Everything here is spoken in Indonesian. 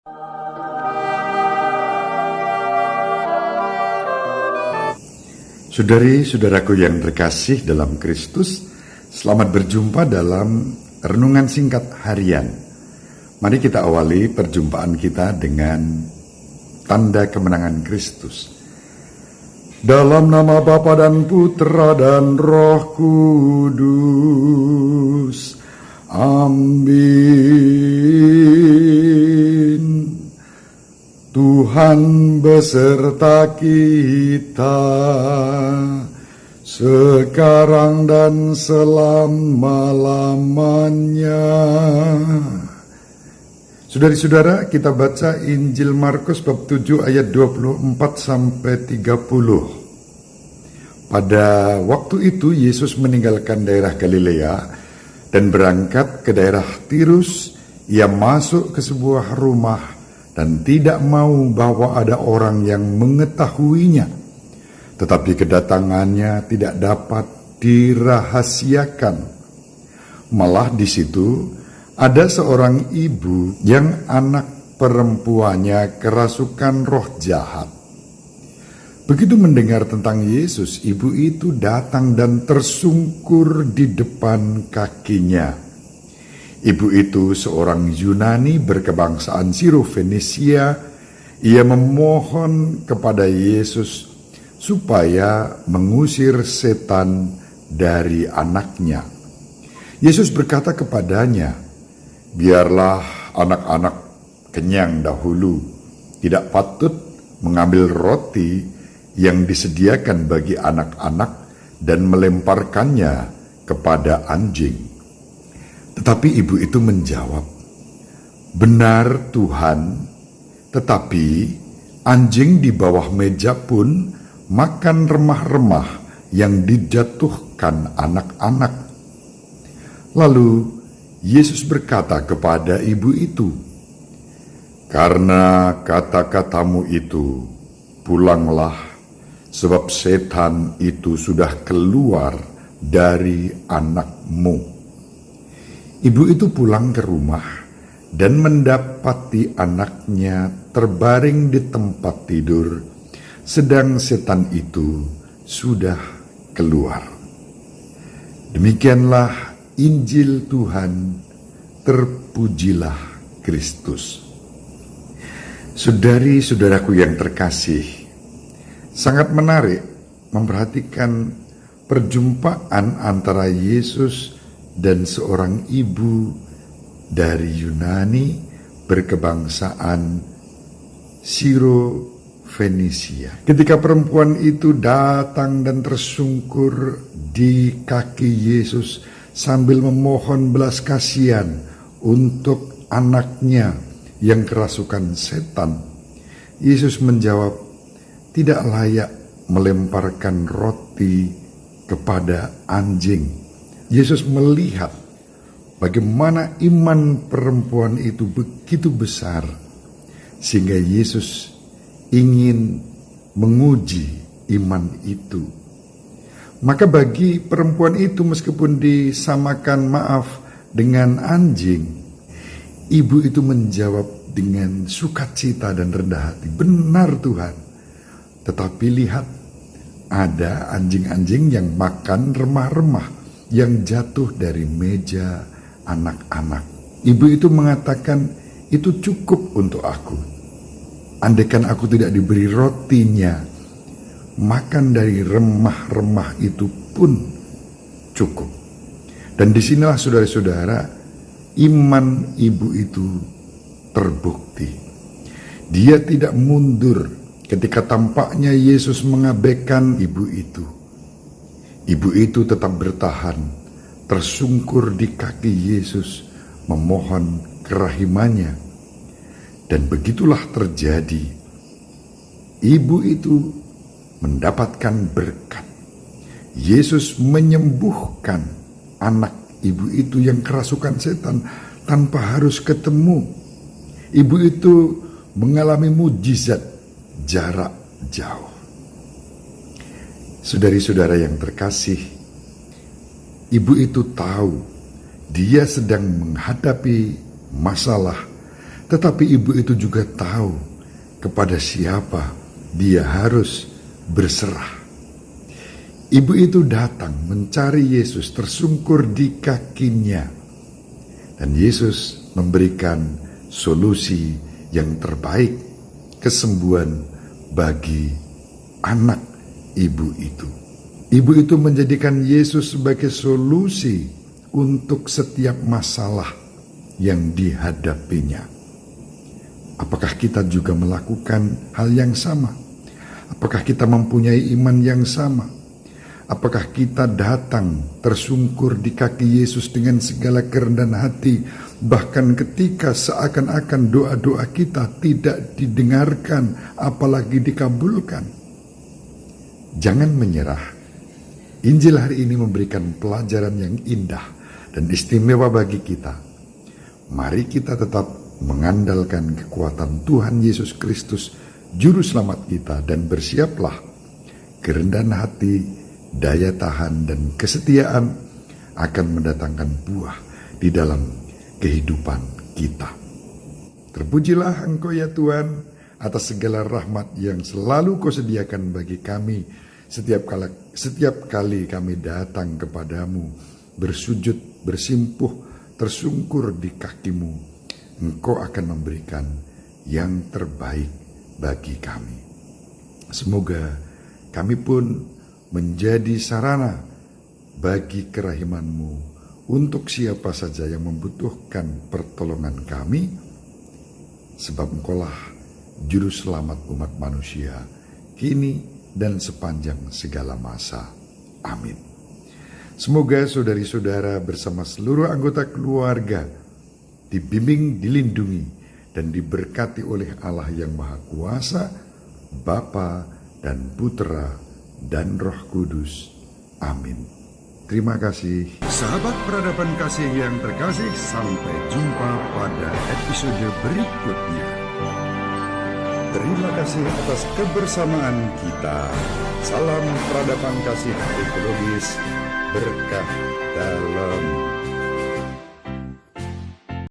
Saudari-saudaraku yang terkasih dalam Kristus, selamat berjumpa dalam renungan singkat harian. Mari kita awali perjumpaan kita dengan tanda kemenangan Kristus. Dalam nama Bapa dan Putra dan Roh Kudus. Amin. Tuhan beserta kita sekarang dan selama-lamanya. Saudari-saudara, kita baca Injil Markus bab 7 ayat 24 sampai 30. Pada waktu itu Yesus meninggalkan daerah Galilea dan berangkat ke daerah Tirus. Ia masuk ke sebuah rumah dan tidak mau bahwa ada orang yang mengetahuinya. Tetapi kedatangannya tidak dapat dirahasiakan. Malah di situ ada seorang ibu yang anak perempuannya kerasukan roh jahat. Begitu mendengar tentang Yesus, ibu itu datang dan tersungkur di depan kakinya. Ibu itu seorang Yunani berkebangsaan Siro-Fenisia. Ia memohon kepada Yesus supaya mengusir setan dari anaknya. Yesus berkata kepadanya, "Biarlah anak-anak kenyang dahulu, tidak patut mengambil roti yang disediakan bagi anak-anak dan melemparkannya kepada anjing." Tetapi ibu itu menjawab, "Benar Tuhan, tetapi anjing di bawah meja pun makan remah-remah yang dijatuhkan anak-anak." Lalu Yesus berkata kepada ibu itu, "Karena kata-katamu itu, pulanglah, sebab setan itu sudah keluar dari anakmu." Ibu itu pulang ke rumah dan mendapati anaknya terbaring di tempat tidur, sedang setan itu sudah keluar. Demikianlah Injil Tuhan, terpujilah Kristus. Saudari-saudaraku yang terkasih, sangat menarik memperhatikan perjumpaan antara Yesus dan seorang ibu dari Yunani berkebangsaan Siro-Fenisia. Ketika perempuan itu datang dan tersungkur di kaki Yesus sambil memohon belas kasihan untuk anaknya yang kerasukan setan, Yesus menjawab, "Tidak layak melemparkan roti kepada anjing." Yesus melihat bagaimana iman perempuan itu begitu besar, sehingga Yesus ingin menguji iman itu. Maka bagi perempuan itu, meskipun disamakan dengan anjing, ibu itu menjawab dengan sukacita dan rendah hati, "Benar Tuhan, tetapi lihat, ada anjing-anjing yang makan remah-remah yang jatuh dari meja anak-anak." Ibu itu mengatakan, "Itu cukup untuk aku. Andaikan aku tidak diberi rotinya, makan dari remah-remah itu pun cukup." Dan disinilah saudara-saudara, iman ibu itu terbukti. Dia tidak mundur ketika tampaknya Yesus mengabaikan ibu itu. Ibu itu tetap bertahan, tersungkur di kaki Yesus, memohon kerahimannya. Dan begitulah terjadi. Ibu itu mendapatkan berkat. Yesus menyembuhkan anak ibu itu yang kerasukan setan tanpa harus ketemu. Ibu itu mengalami mujizat jarak jauh. Saudari-saudara yang terkasih, ibu itu tahu dia sedang menghadapi masalah, Tetapi ibu itu juga tahu kepada siapa dia harus berserah. Ibu itu datang mencari Yesus, tersungkur di kakinya. Dan Yesus memberikan solusi yang terbaik, kesembuhan bagi anak ibu itu. Ibu itu menjadikan Yesus sebagai solusi untuk setiap masalah yang dihadapinya. Apakah kita juga melakukan hal yang sama? Apakah kita mempunyai iman yang sama? Apakah kita datang tersungkur di kaki Yesus dengan segala kerendahan hati, bahkan ketika seakan-akan doa-doa kita tidak didengarkan, apalagi dikabulkan? Jangan menyerah. Injil hari ini memberikan pelajaran yang indah dan istimewa bagi kita. Mari kita tetap mengandalkan kekuatan Tuhan Yesus Kristus, Juru Selamat kita, dan bersiaplah kerendahan hati, daya tahan, dan kesetiaan akan mendatangkan buah di dalam kehidupan kita. Terpujilah Engkau ya Tuhan atas segala rahmat yang selalu Kau sediakan bagi kami setiap kali kami datang kepadamu, bersujud, bersimpuh, tersungkur di kakimu. Engkau akan memberikan yang terbaik bagi kami. Semoga kami pun menjadi sarana bagi kerahiman-Mu untuk siapa saja yang membutuhkan pertolongan kami, sebab Engkaulah Juru Selamat umat manusia, kini dan sepanjang segala masa. Amin. Semoga saudari-saudara bersama seluruh anggota keluarga dibimbing, dilindungi, dan diberkati oleh Allah yang Maha Kuasa, Bapa dan Putra dan Roh Kudus. Amin. Terima kasih. Sahabat peradaban kasih yang terkasih, sampai jumpa pada episode berikutnya. Terima kasih atas kebersamaan kita. Salam peradaban kasih ekologis, berkah dalam